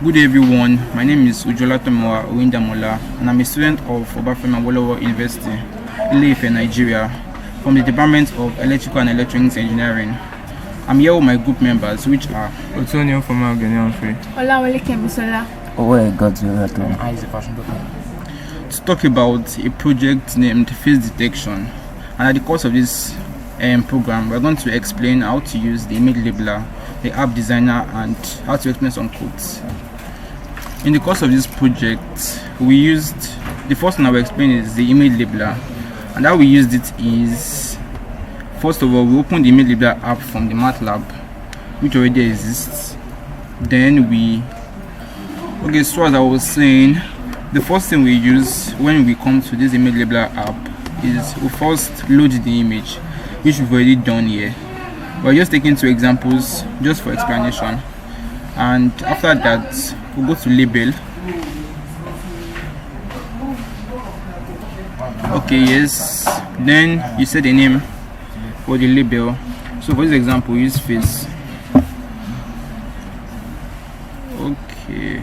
Good day everyone, my name is Ujola Tomowa Owindamola and I'm a student of Obafemi Awolowo University, Ile-Ife, Nigeria, from the Department of Electrical and Electronics Engineering. I'm here with my group members, which are Otonio Foma Ogenyanfe, Olawale Kemisola, Owe Godzilla, to talk about a project named Face Detection. And at the course of this program, we're going to explain how to use the image labeler, the app designer, and how to explain some codes. In the course of this project, we used the first thing I will explain is the image labeler, and how we used it is, first of all, we opened the image labeler app from the Matlab, which already exists. Then so as I was saying, the first thing we use when we come to this image labeler app is we first load the image, which we've already done here. We're just taking two examples just for explanation, and after that we'll go to label. Okay, yes, then you set the name for the label. So for this example, use face. Okay,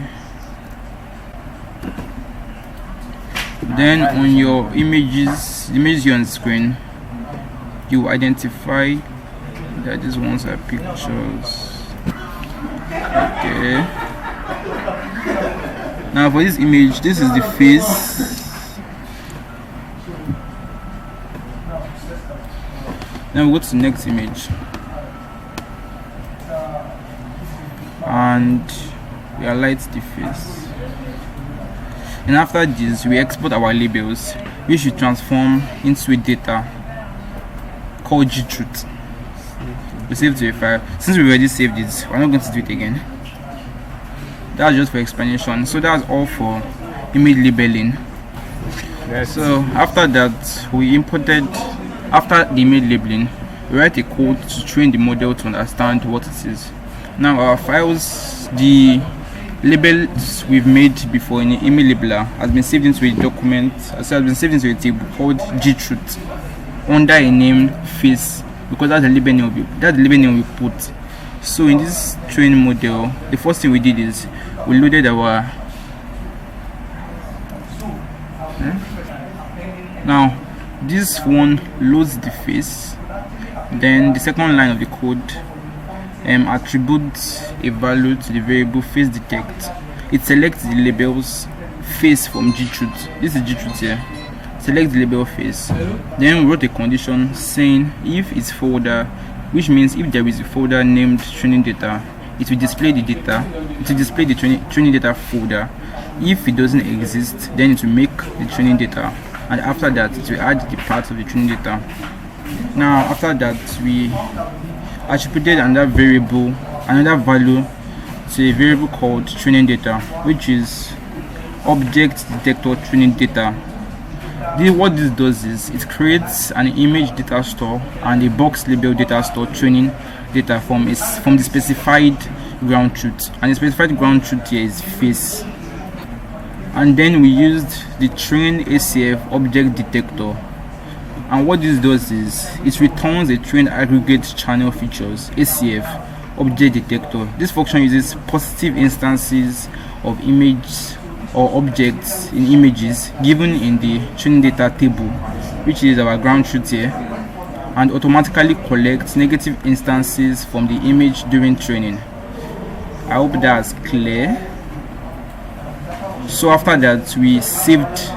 then on your images, the images you're on the screen, you identify that these ones are pictures. Okay, now for this image, this is the face. Then we go to the next image and we highlight the face, and after this we export our labels, which we transform into a data called gtruth. We save to a file. Since we already saved it, we're not going to do it again. That's just for explanation. So that's all for image labeling. So after that, we imported, after the image labeling, we write a code to train the model to understand what it is. Now our files, the labels we've made before in the image labeler has been saved into a document, has been saved into a table called gtruth under a name face, because that's the label name we put. So in this train model, the first thing we did is we loaded our now this one loads the face. Then the second line of the code attributes a value to the variable face detect. It selects the labels face from gtruth. This is gtruth here. Select the label face. Then we wrote a condition saying if it's folder, which means if there is a folder named training data, it will display the data, it will display the training data folder. If it doesn't exist, then it will make the training data, and after that it will add the parts of the training data. Now after that we attributed another value to a variable called training data, which is object detector training data. What this does is it creates an image data store and a box label data store training data from the specified ground truth, and the specified ground truth here is face. And then we used the train ACF object detector, and what this does is it returns a trained aggregate channel features ACF object detector. This function uses positive instances of images or objects in images given in the training data table, which is our ground truth here, and automatically collects negative instances from the image during training. I hope that's clear. So after that we saved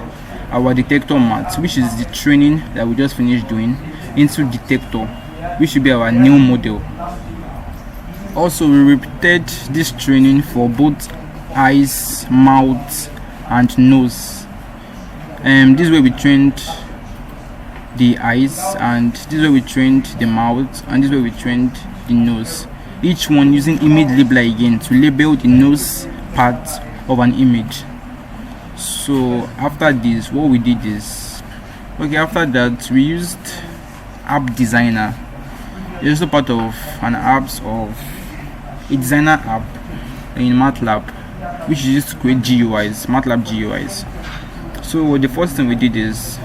our detector math, which is the training that we just finished doing, into detector, which will be our new model. Also we repeated this training for both eyes, mouth, and nose. This way we trained the eyes, and this way we trained the mouth, and this way we trained the nose. Each one using image labeler again to label the nose part of an image. So after this, what we did is, after that we used app designer. It's also part of an apps of a designer app in Matlab, which is used to create GUIs, Matlab GUIs. So the first thing we did is,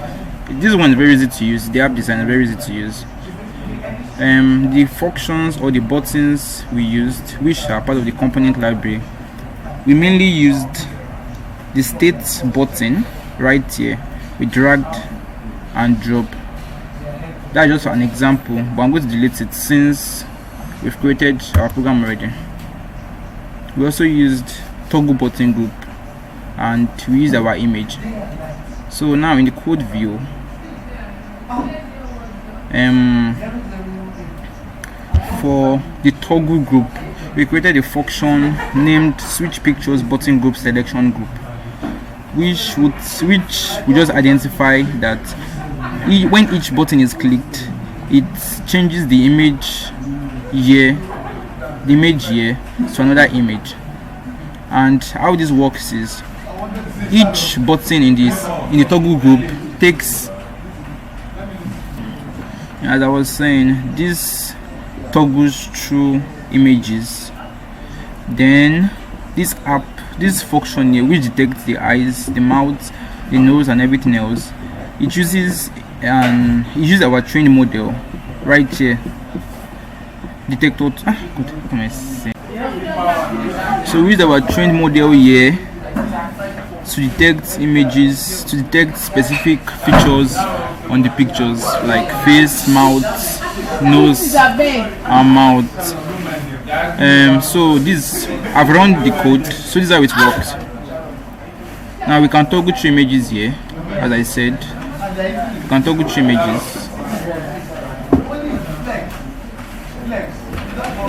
this one is very easy to use, the app design is very easy to use. The functions or the buttons we used, which are part of the component library, we mainly used the state button right here. We dragged and drop. That's just an example, but I'm going to delete it since we've created our program already. We also used toggle button group and we used our image. So now in the code view, for the toggle group, we created a function named switch pictures button group selection group, which would just identify that when each button is clicked, it changes the image here to another image. And how this works is each button in the toggle group takes, as I was saying, this toggles through images. Then this function here, which detects the eyes, the mouth, the nose and everything else, it uses our trained model right here. Detector good, what am I saying? So we use our trained model here to detect images, to detect specific features on the pictures like face, mouth, nose and mouth. So this, I've run the code, so this is how it works. Now we can toggle through images here. As I said, we can toggle through images,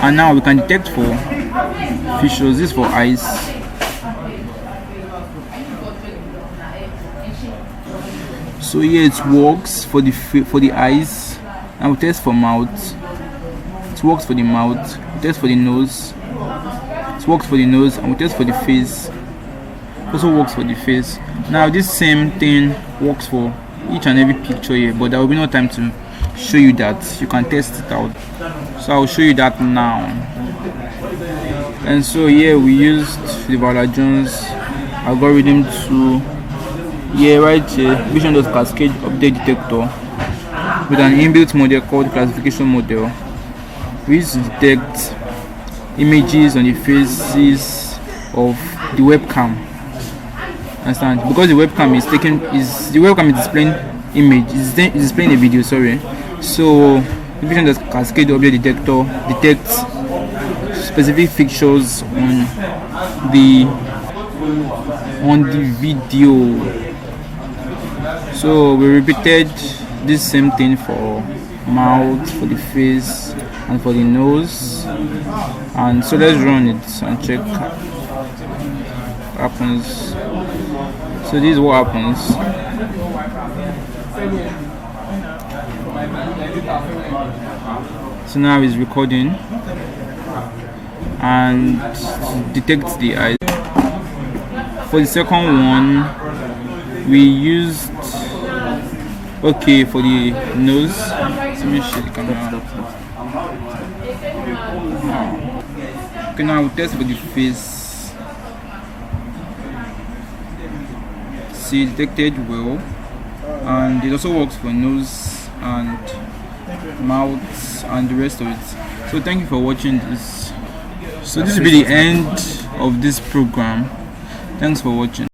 and now we can detect for features. This for eyes. So here it works for the eyes, and we test for mouth. It works for the mouth. We test for the nose. It works for the nose, and we test for the face. It also works for the face. Now this same thing works for each and every picture here, but there will be no time to show you that. You can test it out, so I'll show you that now. And so here we used the Jones algorithm to right here vision does cascade update detector with an inbuilt model called classification model. We used to detect images on the faces of the webcam. Understand? Because the webcam is displaying image, is displaying a video, sorry. So the vision does cascade update detector detects specific features on the video. So we repeated this same thing for mouth, for the face and for the nose. And so let's run it and check what happens. So this is what happens. So now it's recording and detects the eyes. For the second one, we used for the nose. Let me show the camera. Okay, now we'll test for the face. See, detected well, and it also works for nose and mouth and the rest of it. So thank you for watching this. So this will be the end of this program. Thanks for watching.